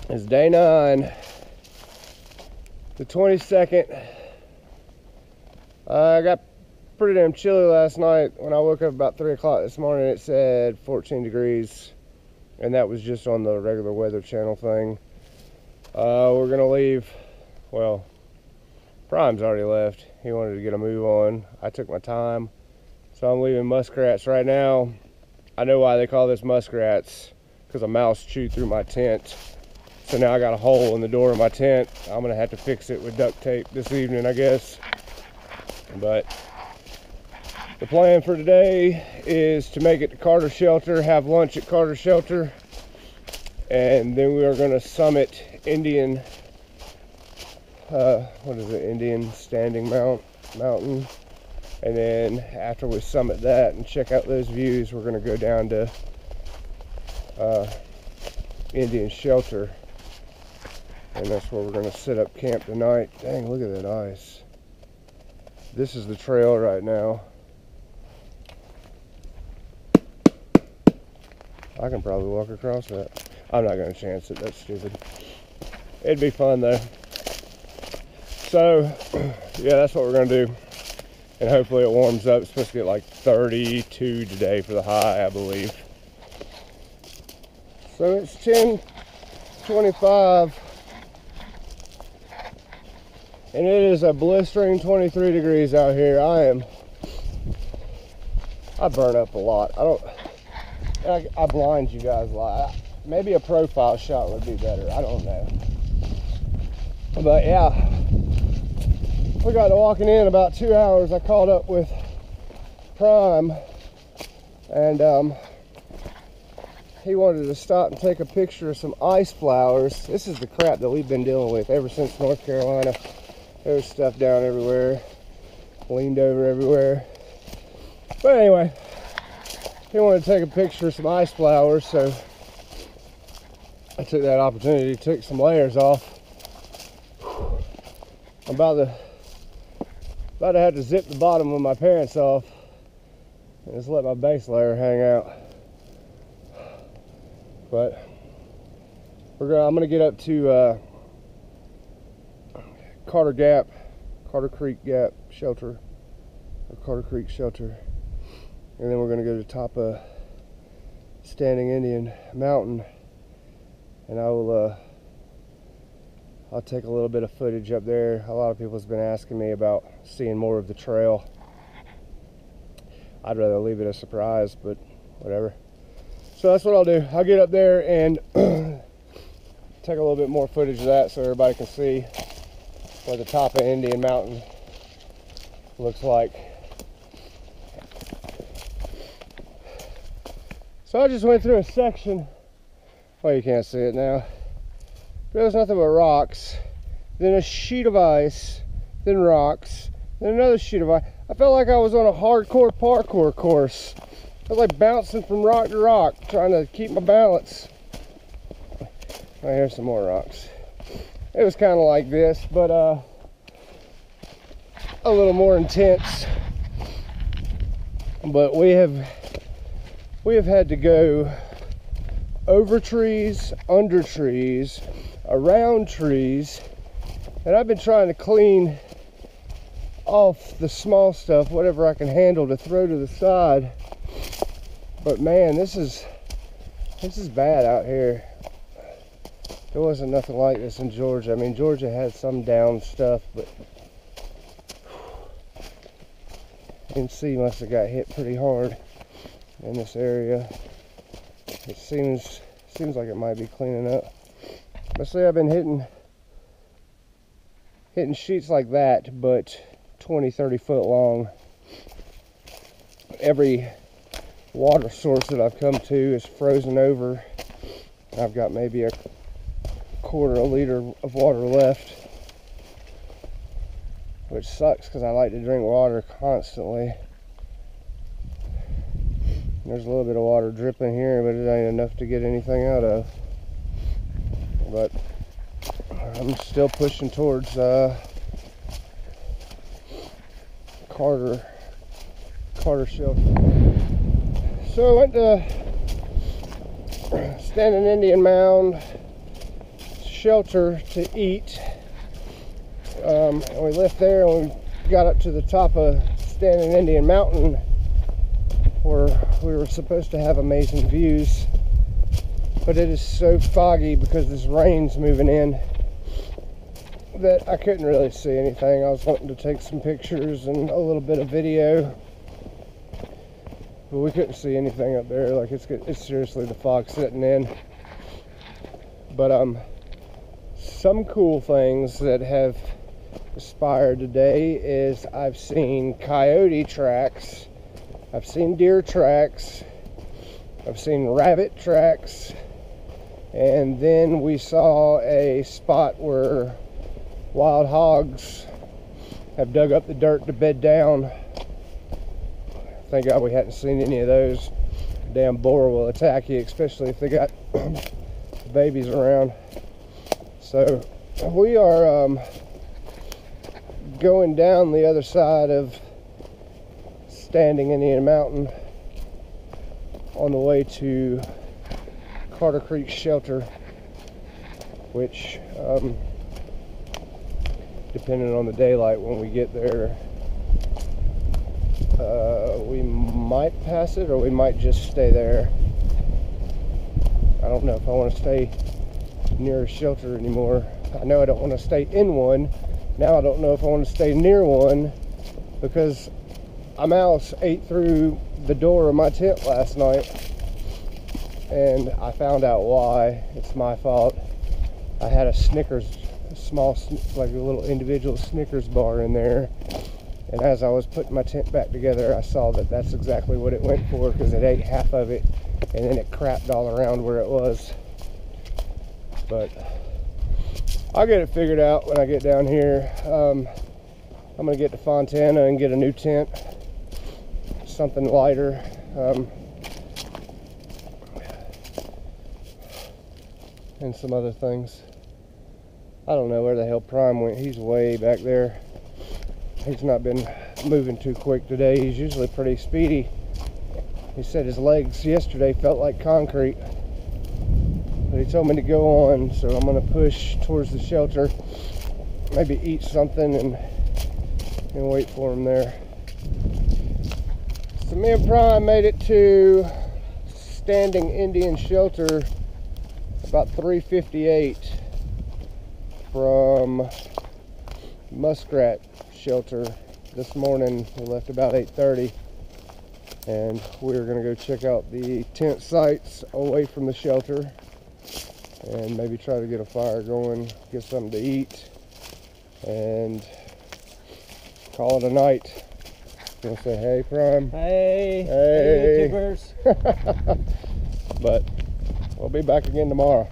It's day 9, the 22nd. I got pretty damn chilly last night. When I woke up about 3 o'clock this morning, it said 14 degrees, and that was just on the regular Weather Channel thing. We're gonna leave. Well, Prime's already left. He wanted to get a move on. I took my time, so I'm leaving Muskrats right now. I know why they call this Muskrats, because a mouse chewed through my tent. So now I got a hole in the door of my tent. I'm gonna have to fix it with duct tape this evening, I guess. But the plan for today is to make it to Carter Shelter, have lunch at Carter Shelter, and then we are gonna summit Indian, what is it, Indian Standing Mountain. And then after we summit that and check out those views, we're gonna go down to Indian Shelter. And that's where we're gonna set up camp tonight. Dang, look at that ice. This is the trail right now. I can probably walk across that. I'm not gonna chance it, that's stupid. It'd be fun though. So, yeah, that's what we're gonna do. And hopefully it warms up. It's supposed to get like 32 today for the high, I believe. So it's 10:25. And it is a blistering 23 degrees out here. I burn up a lot. I blind you guys a lot. Maybe a profile shot would be better. I don't know. But yeah, we got to walking in about 2 hours. I caught up with Prime, and he wanted to stop and take a picture of some ice flowers. This is the crap that we've been dealing with ever since North Carolina. There's stuff down everywhere, leaned over everywhere. But anyway, he wanted to take a picture of some ice flowers, so I took that opportunity to take some layers off. I'm about to have to zip the bottom of my pants off and just let my base layer hang out. But I'm gonna get up to Carter Creek Gap Shelter, or Carter Creek Shelter, and then we're gonna go to the top of Standing Indian Mountain, and I'll take a little bit of footage up there. A lot of people have been asking me about seeing more of the trail. I'd rather leave it a surprise, but whatever. So that's what I'll do. I'll get up there and take a little bit more footage of that so everybody can see what the top of Indian Mountain looks like. So I just went through a section. Well, you can't see it now. There's nothing but rocks, then a sheet of ice, then rocks, then another sheet of ice. I felt like I was on a hardcore parkour course. I was like bouncing from rock to rock, trying to keep my balance. Oh, here's some more rocks. It was kind of like this, but a little more intense. But we have had to go over trees, under trees, around trees, and I've been trying to clean off the small stuff, whatever I can handle, to throw to the side. But man, this is bad out here. There wasn't nothing like this in Georgia. I mean, Georgia had some down stuff, but NC must have got hit pretty hard in this area. It seems like it might be cleaning up. But see, I've been hitting sheets like that, but 20-30 foot long. Every water source that I've come to is frozen over. I've got maybe a quarter liter of water left, which sucks because I like to drink water constantly. There's a little bit of water dripping here, but it ain't enough to get anything out of. But I'm still pushing towards Carter Shelter. So I went to Standing Indian Mound, shelter to eat. And we left there and we got up to the top of Standing Indian Mountain, where we were supposed to have amazing views, but it is so foggy because this rain's moving in that I couldn't really see anything. I was wanting to take some pictures and a little bit of video, but we couldn't see anything up there. Like, it's seriously the fog setting in. But some cool things that have inspired today is I've seen coyote tracks, I've seen deer tracks, I've seen rabbit tracks, and then we saw a spot where wild hogs have dug up the dirt to bed down. Thank God we hadn't seen any of those. Damn boar will attack you, especially if they got babies around. So we are going down the other side of Standing Indian Mountain on the way to Carter Creek Shelter, which depending on the daylight when we get there, we might pass it or we might just stay there. I don't know if I want to stay near a shelter anymore. I know I don't want to stay in one. Now I don't know if I want to stay near one, because a mouse ate through the door of my tent last night, and I found out why. It's my fault. I had a Snickers, like a little individual Snickers bar in there, and as I was putting my tent back together, I saw that that's exactly what it went for, because it ate half of it and then it crapped all around where it was. But I'll get it figured out when I get down here. I'm gonna get to Fontana and get a new tent, something lighter. And some other things. I don't know where the hell Prime went. He's way back there. He's not been moving too quick today. He's usually pretty speedy. He said his legs yesterday felt like concrete, but he told me to go on, so I'm gonna push towards the shelter, maybe eat something and wait for him there. So me and Prime made it to Standing Indian Shelter about 3:58 from Muskrat Shelter this morning. We left about 8:30, and we're gonna go check out the tent sites away from the shelter and maybe try to get a fire going, get something to eat, and call it a night. You wanna say hey, Prime? Hey, hey, YouTubers. But we'll be back again tomorrow.